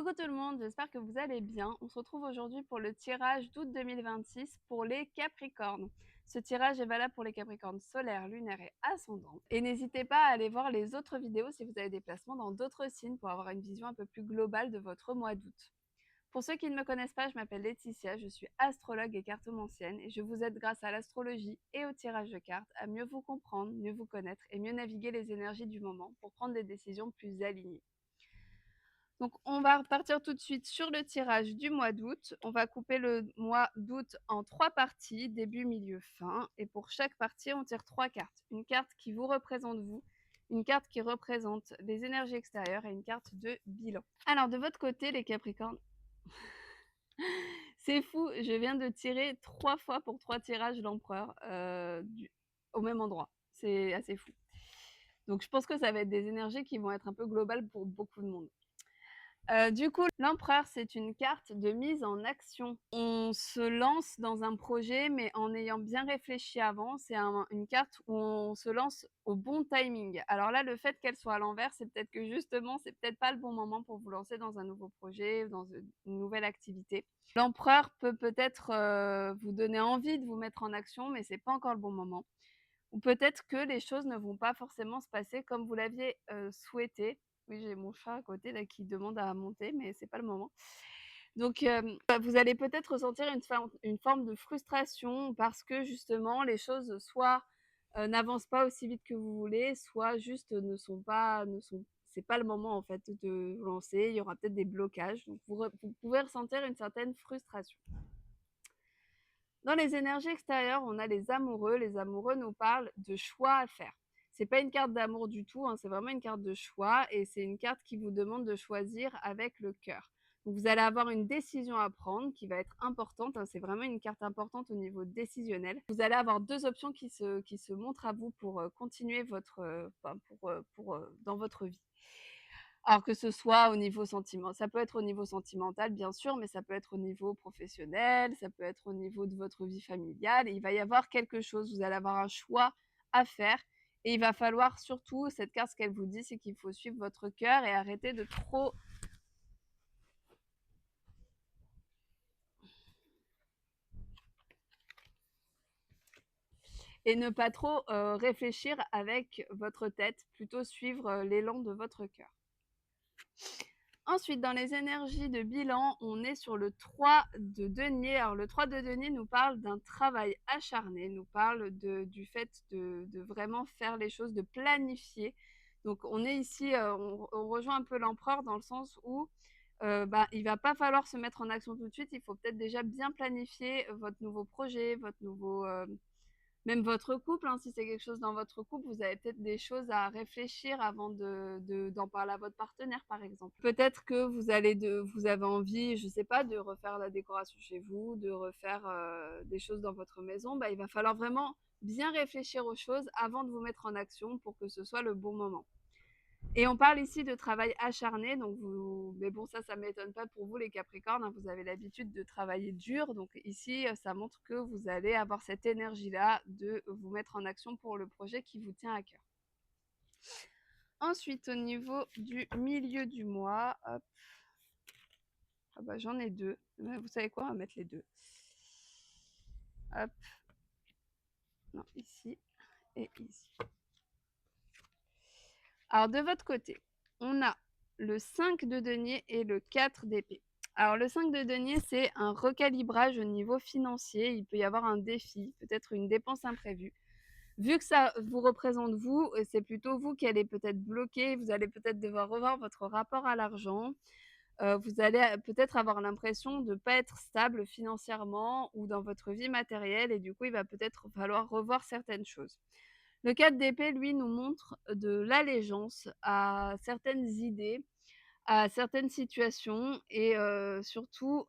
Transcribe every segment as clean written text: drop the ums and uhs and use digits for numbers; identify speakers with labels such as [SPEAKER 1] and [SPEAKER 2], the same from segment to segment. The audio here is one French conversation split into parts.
[SPEAKER 1] Coucou tout le monde, j'espère que vous allez bien. On se retrouve aujourd'hui pour le tirage d'août 2026 pour les Capricornes. Ce tirage est valable pour les Capricornes solaires, lunaires et ascendants. Et n'hésitez pas à aller voir les autres vidéos si vous avez des placements dans d'autres signes pour avoir une vision un peu plus globale de votre mois d'août. Pour ceux qui ne me connaissent pas, je m'appelle Laetitia, je suis astrologue et cartomancienne et je vous aide grâce à l'astrologie et au tirage de cartes à mieux vous comprendre, mieux vous connaître et mieux naviguer les énergies du moment pour prendre des décisions plus alignées. Donc, on va repartir tout de suite sur le tirage du mois d'août. On va couper le mois d'août en 3 parties, début, milieu, fin. Et pour chaque partie, on tire 3 cartes. Une carte qui vous représente vous, une carte qui représente les énergies extérieures et une carte de bilan. Alors, de votre côté, les Capricornes, c'est fou, je viens de tirer 3 fois pour 3 tirages l'empereur au même endroit. C'est assez fou. Donc, je pense que ça va être des énergies qui vont être un peu globales pour beaucoup de monde. Du coup, l'empereur, c'est une carte de mise en action. On se lance dans un projet, mais en ayant bien réfléchi avant. C'est une carte où on se lance au bon timing. Alors là, le fait qu'elle soit à l'envers, c'est peut-être que justement, c'est peut-être pas le bon moment pour vous lancer dans un nouveau projet ou dans une nouvelle activité. L'empereur peut peut-être vous donner envie de vous mettre en action, mais c'est pas encore le bon moment. Ou peut-être que les choses ne vont pas forcément se passer comme vous l'aviez souhaité. Oui, j'ai mon chat à côté là qui demande à monter, mais c'est pas le moment. Donc, vous allez peut-être ressentir une forme de frustration parce que justement les choses soit n'avancent pas aussi vite que vous voulez, soit juste c'est pas le moment en fait de vous lancer. Il y aura peut-être des blocages. Donc, vous pouvez ressentir une certaine frustration. Dans les énergies extérieures, on a les amoureux. Les amoureux nous parlent de choix à faire. C'est pas une carte d'amour du tout, hein, c'est vraiment une carte de choix et c'est une carte qui vous demande de choisir avec le cœur. Donc vous allez avoir une décision à prendre qui va être importante, hein, c'est vraiment une carte importante au niveau décisionnel. Vous allez avoir deux options qui se montrent à vous pour continuer dans votre vie. Alors que ce soit au niveau sentiment ça peut être au niveau sentimental bien sûr, mais ça peut être au niveau professionnel, ça peut être au niveau de votre vie familiale et il va y avoir quelque chose, vous allez avoir un choix à faire et il va falloir surtout cette carte, ce qu'elle vous dit, c'est qu'il faut suivre votre cœur et arrêter de trop et ne pas trop, réfléchir avec votre tête, plutôt suivre, l'élan de votre cœur. Ensuite, dans les énergies de bilan, on est sur le 3 de denier. Alors, le 3 de denier nous parle d'un travail acharné, nous parle du fait de vraiment faire les choses, de planifier. Donc, on est ici, on rejoint un peu l'empereur dans le sens où il va pas falloir se mettre en action tout de suite. Il faut peut-être déjà bien planifier votre nouveau projet, votre nouveau, même votre couple, hein, si c'est quelque chose dans votre couple, vous avez peut-être des choses à réfléchir avant d'en parler à votre partenaire, par exemple. Peut-être que vous avez envie, je sais pas, de refaire la décoration chez vous, de refaire des choses dans votre maison. Il va falloir vraiment bien réfléchir aux choses avant de vous mettre en action pour que ce soit le bon moment. Et on parle ici de travail acharné, mais bon, ça m'étonne pas pour vous les Capricornes, hein, vous avez l'habitude de travailler dur, donc ici, ça montre que vous allez avoir cette énergie-là de vous mettre en action pour le projet qui vous tient à cœur. Ensuite, au niveau du milieu du mois, hop, ah bah, j'en ai deux, mais vous savez quoi, on va mettre les deux. Hop, non, ici et ici. Alors, de votre côté, on a le 5 de denier et le 4 d'épée. Alors, le 5 de denier, c'est un recalibrage au niveau financier. Il peut y avoir un défi, peut-être une dépense imprévue. Vu que ça vous représente vous, c'est plutôt vous qui allez peut-être bloquer. Vous allez peut-être devoir revoir votre rapport à l'argent. Vous allez peut-être avoir l'impression de ne pas être stable financièrement ou dans votre vie matérielle et du coup, il va peut-être falloir revoir certaines choses. Le 4 d'épée, lui, nous montre de l'allégeance à certaines idées, à certaines situations et surtout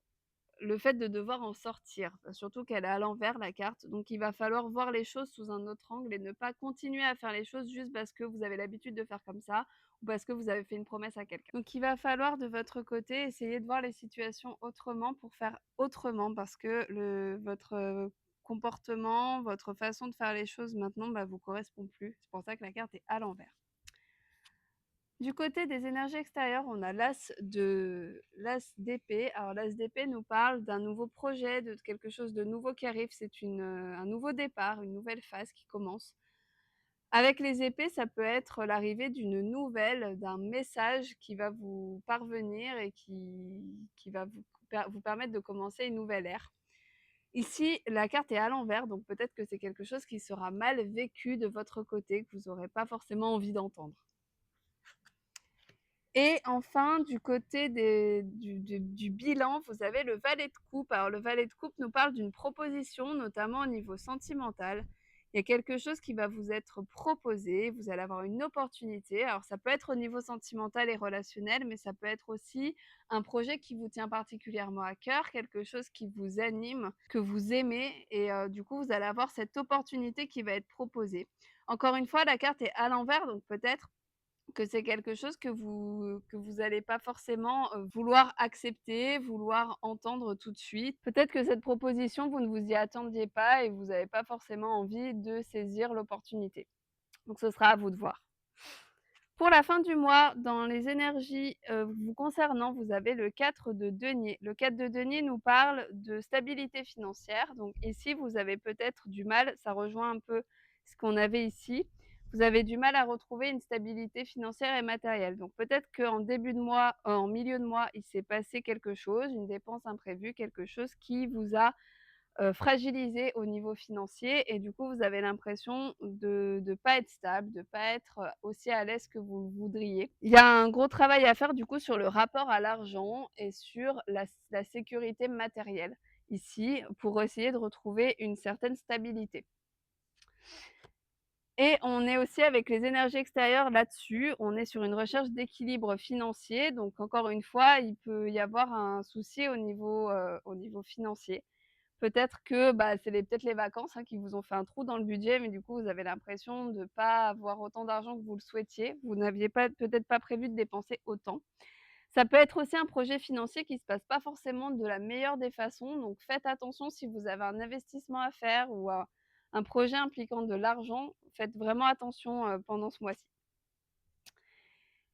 [SPEAKER 1] le fait de devoir en sortir. Surtout qu'elle est à l'envers la carte, donc il va falloir voir les choses sous un autre angle et ne pas continuer à faire les choses juste parce que vous avez l'habitude de faire comme ça ou parce que vous avez fait une promesse à quelqu'un. Donc il va falloir de votre côté essayer de voir les situations autrement pour faire autrement parce que votre comportement, votre façon de faire les choses maintenant, vous correspond plus. C'est pour ça que la carte est à l'envers. Du côté des énergies extérieures, on a l'as d'épée. Alors l'as d'épée nous parle d'un nouveau projet, de quelque chose de nouveau qui arrive. C'est un nouveau départ, une nouvelle phase qui commence. Avec les épées, ça peut être l'arrivée d'une nouvelle, d'un message qui va vous parvenir et qui va vous permettre de commencer une nouvelle ère. Ici, la carte est à l'envers, donc peut-être que c'est quelque chose qui sera mal vécu de votre côté, que vous n'aurez pas forcément envie d'entendre. Et enfin, du côté du bilan, vous avez le valet de coupe. Alors, le valet de coupe nous parle d'une proposition, notamment au niveau sentimental. Il y a quelque chose qui va vous être proposé, vous allez avoir une opportunité. Alors, ça peut être au niveau sentimental et relationnel, mais ça peut être aussi un projet qui vous tient particulièrement à cœur, quelque chose qui vous anime, que vous aimez, et du coup, vous allez avoir cette opportunité qui va être proposée. Encore une fois, la carte est à l'envers, donc peut-être que c'est quelque chose que vous allez pas forcément, vouloir accepter, vouloir entendre tout de suite. Peut-être que cette proposition, vous ne vous y attendiez pas et vous n'avez pas forcément envie de saisir l'opportunité. Donc ce sera à vous de voir. Pour la fin du mois, dans les énergies, vous concernant, vous avez le 4 de denier. Le 4 de denier nous parle de stabilité financière. Donc ici, vous avez peut-être du mal, ça rejoint un peu ce qu'on avait ici. Vous avez du mal à retrouver une stabilité financière et matérielle. Donc peut-être qu'en début de mois, en milieu de mois, il s'est passé quelque chose, une dépense imprévue, quelque chose qui vous a fragilisé au niveau financier, et du coup, vous avez l'impression de pas être stable, de pas être, aussi à l'aise que vous le voudriez. Il y a un gros travail à faire du coup sur le rapport à l'argent et sur la sécurité matérielle, ici, pour essayer de retrouver une certaine stabilité. Et on est aussi avec les énergies extérieures là-dessus, on est sur une recherche d'équilibre financier, donc encore une fois, il peut y avoir un souci au niveau financier. Peut-être que, bah, c'est peut-être les vacances, hein, qui vous ont fait un trou dans le budget, mais du coup, vous avez l'impression de ne pas avoir autant d'argent que vous le souhaitiez. Vous n'aviez pas peut-être pas prévu de dépenser autant. Ça peut être aussi un projet financier qui ne se passe pas forcément de la meilleure des façons, donc faites attention si vous avez un investissement à faire ou un projet impliquant de l'argent, faites vraiment attention, pendant ce mois-ci.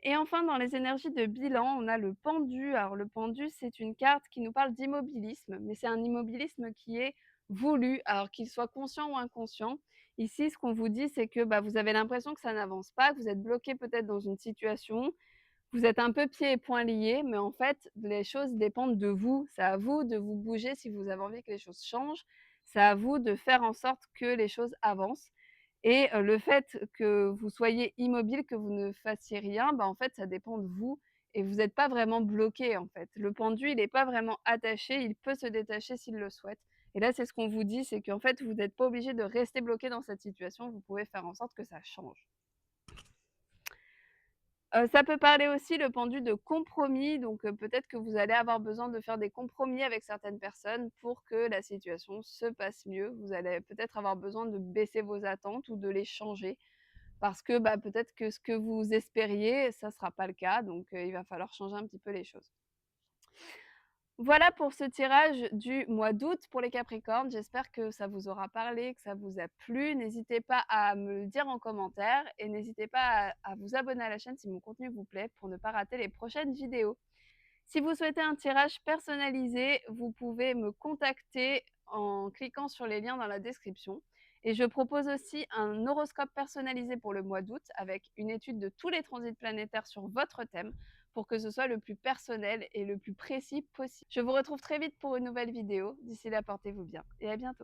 [SPEAKER 1] Et enfin, dans les énergies de bilan, on a le pendu. Alors le pendu, c'est une carte qui nous parle d'immobilisme, mais c'est un immobilisme qui est voulu, alors qu'il soit conscient ou inconscient. Ici, ce qu'on vous dit, c'est que bah, vous avez l'impression que ça n'avance pas, que vous êtes bloqué peut-être dans une situation, vous êtes un peu pieds et poings liés, mais en fait, les choses dépendent de vous. C'est à vous de vous bouger si vous avez envie que les choses changent. C'est à vous de faire en sorte que les choses avancent. Et le fait que vous soyez immobile, que vous ne fassiez rien, bah, en fait, ça dépend de vous et vous n'êtes pas vraiment bloqué, en fait. Le pendu, il n'est pas vraiment attaché, il peut se détacher s'il le souhaite. Et là, c'est ce qu'on vous dit, c'est qu'en fait, vous n'êtes pas obligé de rester bloqué dans cette situation, vous pouvez faire en sorte que ça change. Ça peut parler aussi, le pendu, de compromis, donc peut-être que vous allez avoir besoin de faire des compromis avec certaines personnes pour que la situation se passe mieux. Vous allez peut-être avoir besoin de baisser vos attentes ou de les changer parce que, bah, peut-être que ce que vous espériez, ça ne sera pas le cas, donc il va falloir changer un petit peu les choses. Voilà pour ce tirage du mois d'août pour les Capricornes. J'espère que ça vous aura parlé, que ça vous a plu. N'hésitez pas à me le dire en commentaire et n'hésitez pas à vous abonner à la chaîne si mon contenu vous plaît pour ne pas rater les prochaines vidéos. Si vous souhaitez un tirage personnalisé, vous pouvez me contacter en cliquant sur les liens dans la description. Et je propose aussi un horoscope personnalisé pour le mois d'août avec une étude de tous les transits planétaires sur votre thème pour que ce soit le plus personnel et le plus précis possible. Je vous retrouve très vite pour une nouvelle vidéo. D'ici là, portez-vous bien et à bientôt.